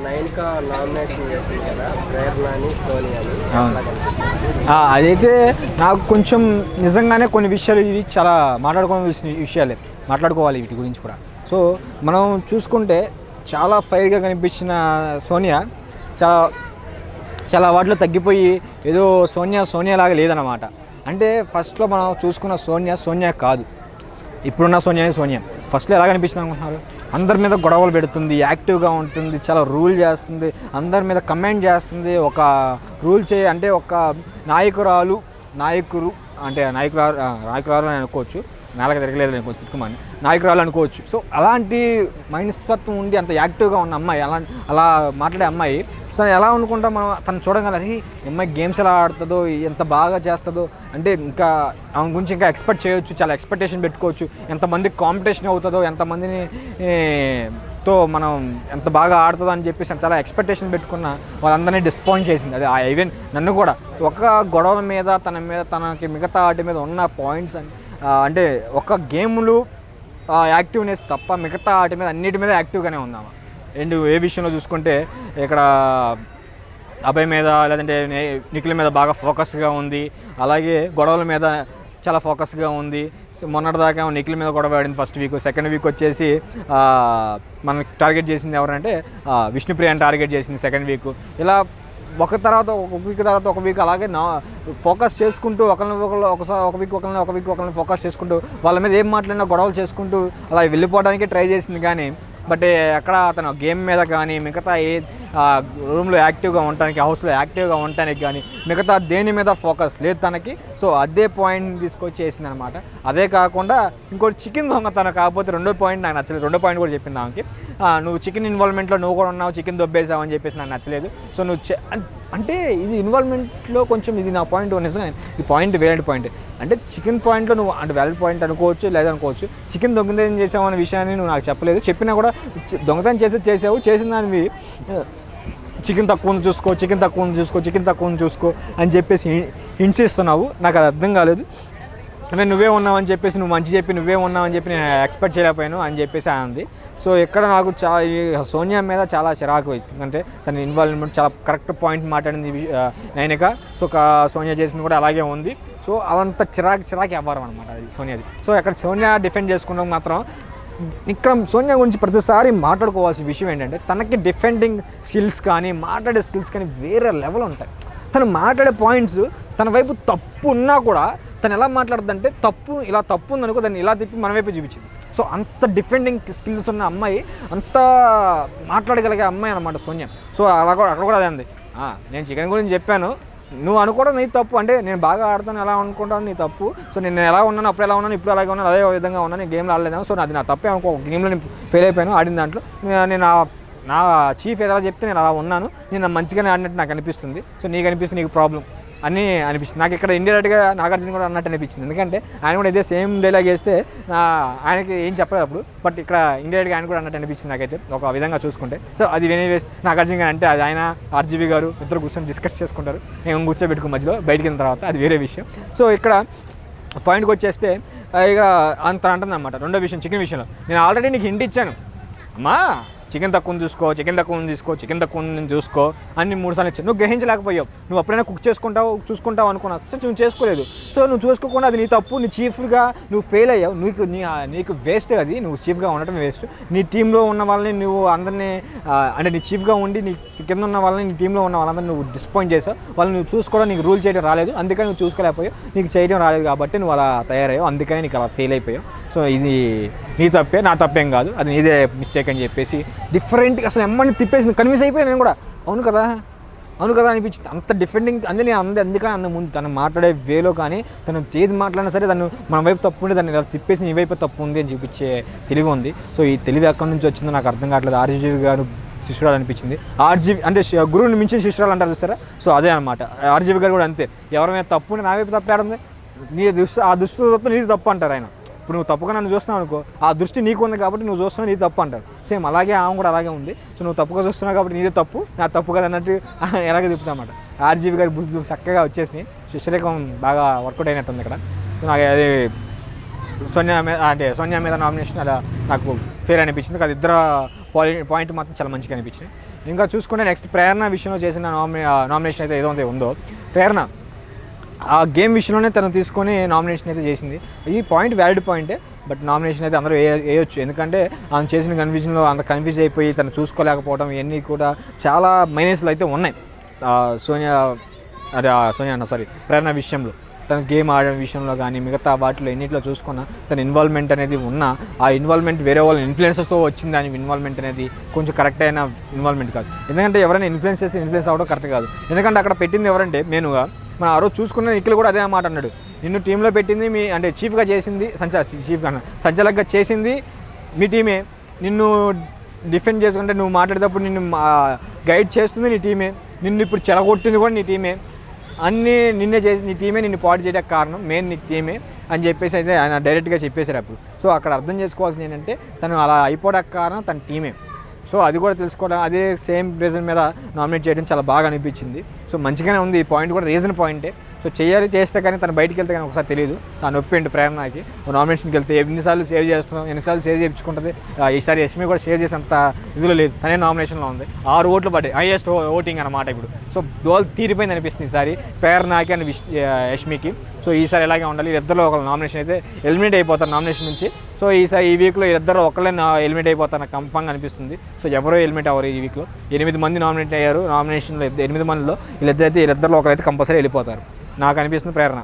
నైన్కా nomination చేసింది కదా, ప్రేరణని సోనియాని. అదైతే నాకు కొంచెం నిజంగానే కొన్ని విషయాలు ఇవి చాలా మాట్లాడుకోవాల్సిన విషయాలే, మాట్లాడుకోవాలి వీటి గురించి కూడా. సో మనం చూసుకుంటే చాలా ఫైర్గా కనిపించిన సోనియా చాలా చాలా వాటిలో తగ్గిపోయి ఏదో సోనియా లాగా లేదన్నమాట. అంటే ఫస్ట్లో మనం చూసుకున్న సోనియా కాదు, ఇప్పుడున్న సోనియా. ఫస్ట్లో ఎలా కనిపించింది అనుకుంటున్నారు? అందరి మీద గొడవలు పెడుతుంది, యాక్టివ్గా ఉంటుంది, చాలా రూల్ చేస్తుంది, అందరి మీద కమెంట్ చేస్తుంది. ఒక రూల్ అంటే ఒక నాయకురాలు అని అనుకోవచ్చు, నేలకు తిరగలేదు నేను కొంచెం తిట్టుకోమని, నాయకురాలు అనుకోవచ్చు. సో అలాంటి మనస్తత్వం ఉండి అంత యాక్టివ్గా ఉన్న అమ్మాయి, అలా మాట్లాడే అమ్మాయి, సో ఎలా అనుకుంటాం మనం తను చూడగలరి అమ్మాయి గేమ్స్ ఎలా ఆడుతుందో, ఎంత బాగా చేస్తుందో, అంటే ఇంకా ఆమె గురించి ఇంకా ఎక్స్పెక్ట్ చేయొచ్చు, చాలా ఎక్స్పెక్టేషన్ పెట్టుకోవచ్చు. ఎంతమందికి కాంపిటీషన్ అవుతుందో, ఎంతమందిని తో మనం ఎంత బాగా ఆడుతుందో అని చెప్పేసి చాలా ఎక్స్పెక్టేషన్ పెట్టుకున్న వాళ్ళందరినీ డిసప్పాయింట్ చేసింది. అది ఈవెన్ నన్ను కూడా ఒక గొడవల మీద తనకి మిగతా ఆట మీద ఉన్న పాయింట్స్ అంటే ఒక గేమ్లు యాక్టివ్నెస్ తప్ప మిగతా ఆట మీద అన్నిటి మీద యాక్టివ్గానే ఉందామా. అండ్ ఏ విషయంలో చూసుకుంటే ఇక్కడ అభయ్ మీద లేదంటే నిఖిల్ మీద బాగా ఫోకస్గా ఉంది, అలాగే గొడవల మీద చాలా ఫోకస్గా ఉంది. మొన్నటిదాకా నిఖిల్ మీద గొడవ ఆడింది ఫస్ట్ వీక్. సెకండ్ వీక్ వచ్చేసి మనకి టార్గెట్ చేసింది ఎవరంటే విష్ణుప్రియని టార్గెట్ చేసింది సెకండ్ వీక్. ఇలా ఒక వీక్ అలాగే ఫోకస్ చేసుకుంటూ ఒక వీక్ ఫోకస్ చేసుకుంటూ వాళ్ళ మీద ఏం మాట్లాడినా గొడవలు చేసుకుంటూ అలా వెళ్ళిపోవడానికి ట్రై చేసింది. కానీ బట్ అక్కడ అతను గేమ్ మీద కానీ మిగతా రూమ్లో యాక్టివ్గా ఉండటానికి, హౌస్లో యాక్టివ్గా ఉండటానికి కానీ మిగతా దేని మీద ఫోకస్ లేదు తనకి. సో అదే పాయింట్ తీసుకొచ్చి వేసింది అనమాట. అదే కాకుండా ఇంకోటి చికెన్ దొంగతనం, కాకపోతే రెండో పాయింట్ నాకు నచ్చలేదు. రెండో పాయింట్ కూడా చెప్పింది ఆమెకి, నువ్వు చికెన్ ఇన్వాల్వ్మెంట్లో నువ్వు కూడా ఉన్నావు, చికెన్ దొబ్బేసావు అని చెప్పేసి నాకు నచ్చలేదు. సో నువ్వు అంటే ఇది ఇన్వాల్వ్మెంట్లో కొంచెం ఇది నా పాయింట్ నిజంగా, ఈ పాయింట్ వేరే పాయింట్. అంటే చికెన్ పాయింట్లో నువ్వు అంటే వ్యాలిడ్ పాయింట్ అనుకోవచ్చు, లేదనుకోవచ్చు. చికెన్ దొంగతనం చేసావు అనే విషయాన్ని నువ్వు నాకు చెప్పలేదు, చెప్పినా కూడా దొంగతనం చేసావు, చేసిన దానివి చికెన్ తక్కువ చూసుకో అని చెప్పేసి హింట్స్ ఇస్తున్నావు. నాకు అది అర్థం కాలేదు. నేను నువ్వే ఉన్నావని చెప్పేసి నువ్వు మంచి చెప్పి నువ్వే ఉన్నావని చెప్పి నేను ఎక్స్పెక్ట్ చేయలేకపోయాను అని చెప్పేసి అంది. సో ఇక్కడ నాకు సోనియా మీద చాలా చిరాకు వచ్చింది. అంటే తన ఇన్వాల్వ్మెంట్ చాలా కరెక్ట్ పాయింట్ మాట్లాడింది నైనిక. సో సోనియా చేసింది కూడా అలాగే ఉంది. సో అదంతా చిరాకు వ్యవహారం అనమాట అది సోనియాది. సో అక్కడ సోనియా డిఫెండ్ చేసుకున్నాం మాత్రం ఇక్కడ సోనియా గురించి ప్రతిసారి మాట్లాడుకోవాల్సిన విషయం ఏంటంటే తనకి డిఫెండింగ్ స్కిల్స్ కానీ మాట్లాడే స్కిల్స్ కానీ వేరే లెవెల్ ఉంటాయి. తను మాట్లాడే పాయింట్స్ తన వైపు తప్పు ఉన్నా కూడా తను ఎలా మాట్లాడుతుందంటే ఇలా తప్పు ఉందనుకో దాన్ని ఇలా తిప్పి మన వైపు చూపించింది. సో అంత డిఫెండింగ్ స్కిల్స్ ఉన్న అమ్మాయి, అంత మాట్లాడగలిగే అమ్మాయి అనమాట సోనియా. సో అక్కడ కూడా అదే అంది, నేను చికెన్ గురించి చెప్పాను, నువ్వు అనుకోవడం నీ తప్పు, అంటే నేను బాగా ఆడతాను ఎలా అనుకుంటాను నీ తప్పు. సో నేను ఎలా ఉన్నాను అప్పుడు ఎలా ఉన్నాను ఇప్పుడు అలాగే ఉన్నాను, అదే విధంగా ఉన్నాను, నేను గేమ్లో ఆడలేదాను. సో అది నా తప్పే అనుకో, గేమ్లో నేను ఫెయిల్ అయిపోయాను ఆడిన దాంట్లో. నేను నా చీఫ్ ఎలా చెప్తే నేను అలా ఉన్నాను, నేను మంచిగానే ఆడినట్టు నాకు అనిపిస్తుంది. సో నీకు అనిపిస్తుంది నీకు ప్రాబ్లం అని అనిపిస్తుంది. నాకు ఇక్కడ ఇండైరెక్ట్గా నాగార్జున కూడా అన్నట్టు అనిపించింది. ఎందుకంటే ఆయన కూడా ఇదే సేమ్ డైలాగ్ వేస్తే ఆయనకి ఏం చెప్పలేదు అప్పుడు, బట్ ఇక్కడ ఇండైరెక్ట్గా ఆయన కూడా అన్నట్టు అనిపించింది నాకైతే ఒక విధంగా చూసుకుంటే. సో అది ఎనీవేస్ నాగార్జున గారు అంటే అది ఆయన ఆర్జీవి గారు ఇద్దరు కూర్చొని డిస్కస్ చేసుకుంటారు, నేను కూర్చోబెట్టుకు మధ్యలో బయటికి వెళ్ళిన తర్వాత, అది వేరే విషయం. సో ఇక్కడ పాయింట్కి వచ్చేస్తే ఇక అంత అంటుంది అనమాట. రెండో విషయం చికెన్ విషయంలో నేను ఆల్రెడీ నీకు హింట్ ఇచ్చాను, అమ్మా చికెన్ తక్కువ చూసుకో అని 3 సార్లు ఇచ్చాను. నువ్వు గ్రహించలేకపోయావు. నువ్వు అప్పుడైనా చూసుకుంటావు అనుకున్నా, నువ్వు చేసుకోలేదు. సో నువ్వు చూసుకోకుండా అది నీ తప్పు, నీ చీఫ్గా నువ్వు ఫెయిల్ అయ్యావు, నీకు వేస్ట్ అది, నువ్వు చీఫ్గా ఉండటం వేస్ట్. నీ టీంలో ఉన్న వాళ్ళని నువ్వు అందరినీ అంటే నీ చీఫ్గా ఉండి నీ కింద ఉన్న వాళ్ళని నీ టీంలో ఉన్న వాళ్ళందరినీ నువ్వు డిసప్పాయింట్ చేసావు. వాళ్ళని నువ్వు చూసుకోవడం, నీకు రూల్ చేయడం రాలేదు, అందుకని నువ్వు చూసుకోలేకపోయావు. నీకు చేయడం రాలేదు కాబట్టి నువ్వు అలా తయారయ్యావు, అందుకని నీకు అలా ఫెయిల్ అయిపోయావు. సో ఇది నీ తప్పే, నా తప్పేం కాదు, అది నీదే మిస్టేక్ అని చెప్పేసి డిఫరెంట్గా అసలు ఎమ్మని తిప్పేసి కన్విన్స్ అయిపోయాను నేను కూడా. అవును కదా అనిపించింది. అంత డిఫెండింగ్ అందుకని ముందు తను మాట్లాడే వేలో కానీ తను ఏది మాట్లాడినా సరే తను మన వైపు తప్పు ఉంటే దాన్ని ఇలా తిప్పేసి నీ వైపు తప్పు ఉంది అని చూపించే తెలివి ఉంది. సో ఈ తెలివి ఎక్కడి నుంచి వచ్చిందో నాకు అర్థం కావట్లేదు. ఆర్జీవి గారు శిష్యురాలు అనిపించింది. ఆర్జీవి అంటే గురువుని మించిన శిష్యురాలు అంటారు చూస్తారా, సో అదే అనమాట. ఆర్జీవి గారు కూడా అంతే, ఎవరైనా తప్పు ఉంటే నా వైపు తప్పాడుంది, ఆ దృష్టితో తప్పు నీది తప్పు అంటారు ఆయన. ఇప్పుడు నువ్వు తప్పుగా నన్ను చూస్తున్నావు అనుకో, ఆ దృష్టి నీకు ఉంది కాబట్టి నువ్వు చూస్తున్నావు, నీది తప్పు అంటారు. సేమ్ అలాగే ఆమె కూడా అలాగే ఉంది. సో నువ్వు తప్పుగా చూస్తున్నావు కాబట్టి నీదే తప్పు, నా తప్పు కదా అన్నట్టు ఎలాగే తిప్పుతామాట. ఆర్జీవి గారి బుద్ధులు చక్కగా వచ్చేసినాయి, శిష్యరేఖం బాగా వర్కౌట్ అయినట్టుంది ఇక్కడ. సో నాకు అది సోనియా మీద నామినేషన్ అలా నాకు ఫేర్ అనిపించింది. అది ఇద్దరు పాయింట్ మాత్రం చాలా మంచిగా అనిపించింది. ఇంకా చూసుకుంటే నెక్స్ట్ ప్రేరణ విషయంలో చేసిన నామినేషన్ అయితే ఏదైతే ఉందో, ప్రేరణ ఆ గేమ్ విషయంలోనే తను తీసుకొని నామినేషన్ అయితే చేసింది. ఈ పాయింట్ వ్యాలిడ్ పాయింటే, బట్ నామినేషన్ అయితే అందరూ వేయొచ్చు. ఎందుకంటే ఆమె చేసిన కన్ఫ్యూజన్లో అంత కన్ఫ్యూజ్ అయిపోయి తను చూసుకోలేకపోవడం ఇవన్నీ కూడా చాలా మైనస్లు అయితే ఉన్నాయి. ప్రేరణ విషయంలో తన గేమ్ ఆడడం విషయంలో కానీ మిగతా వాటిలో ఎన్నింటిలో చూసుకున్నా తన ఇన్వాల్వ్మెంట్ అనేది ఉన్నా ఆ ఇన్వాల్వ్మెంట్ వేరే వాళ్ళ ఇన్ఫ్లుయెన్సెస్తో వచ్చింది. దాని ఇన్వాల్వ్మెంట్ అనేది కొంచెం కరెక్ట్ అయిన ఇన్వాల్వ్మెంట్ కాదు. ఎందుకంటే ఎవరైనా ఇన్ఫ్లుయెన్స్ చేసి ఇన్ఫ్లుయెన్స్ అవ్వడం కరెక్ట్ కాదు. ఎందుకంటే అక్కడ పెట్టింది ఎవరంటే మెయిన్గా మనం ఆ రోజు చూసుకున్న నిఖిల్ కూడా అదే మాట అన్నాడు, నిన్ను టీంలో పెట్టింది మీ అంటే చీఫ్గా చేసింది సంచాలకుగా చేసింది మీ టీమే, నిన్ను డిఫెండ్ చేసుకుంటే నువ్వు మాట్లాడేటప్పుడు నిన్ను గైడ్ చేస్తుంది నీ టీమే, నిన్ను ఇప్పుడు చెడగొట్టింది కూడా నీ టీమే, అన్నీ నిన్నే చేసి నీ టీమే నిన్ను పాటు చేయడానికి కారణం మెయిన్ నీ టీమే అని చెప్పేసి అయితే ఆయన డైరెక్ట్గా చెప్పేశారు. అప్పుడు సో అక్కడ అర్థం చేసుకోవాల్సింది ఏంటంటే తను అలా అయిపోవడానికి కారణం తన టీమే. సో అది కూడా తెలుసుకోవడం, అదే సేమ్ రీజన్ మీద నామినేట్ చేయడం చాలా బాగా అనిపించింది. సో మంచిగానే ఉంది, ఈ పాయింట్ కూడా రీజన్ పాయింటే. సో చేస్తే కానీ తను బయటికి వెళ్తే కానీ ఒకసారి తెలియదు. తను నొప్పిండి ప్రేరణకి నామినేషన్కి వెళ్తే ఎన్నిసార్లు సేవ్ చేస్తున్నాం, ఎన్నిసార్లు సేవ్ చేయించుకుంటుంది. ఈసారి యష్మి కూడా సేవ్ చేసేంత ఇదిలో లేదు, తనే నామినేషన్లో ఉంది. 6 ఓట్లు పడ్డాయి, హైయెస్ట్ ఓటింగ్ అన్నమాట ఇప్పుడు. సో దోల్ తీరిపోయింది అనిపిస్తుంది ఈసారి ప్రేరణకి అండ్ యష్మికి. సో ఈసారి ఎలాగే ఉండాలి, ఇద్దరిలో ఒక నామినేషన్ అయితే ఎలిమినేట్ అయిపోతారు నామినేషన్ నుంచి. సో ఈసారి ఈ వీక్లో ఇద్దరు ఒకళ్ళే ఎలిమినేట్ అయిపోతారు నాకు కన్ఫర్మ్గా అనిపిస్తుంది. సో ఎవరో ఎలిమినేట్ అవ్వరు ఈ వీక్లో. 8 మంది నామినేట్ అయ్యారు నామినేషన్లో. 8 మందిలో వీళ్ళిద్దరైతే ఒకరైతే కంపల్సరీ వెళ్ళిపోతారు నాకు అనిపిస్తుంది ప్రేరణ.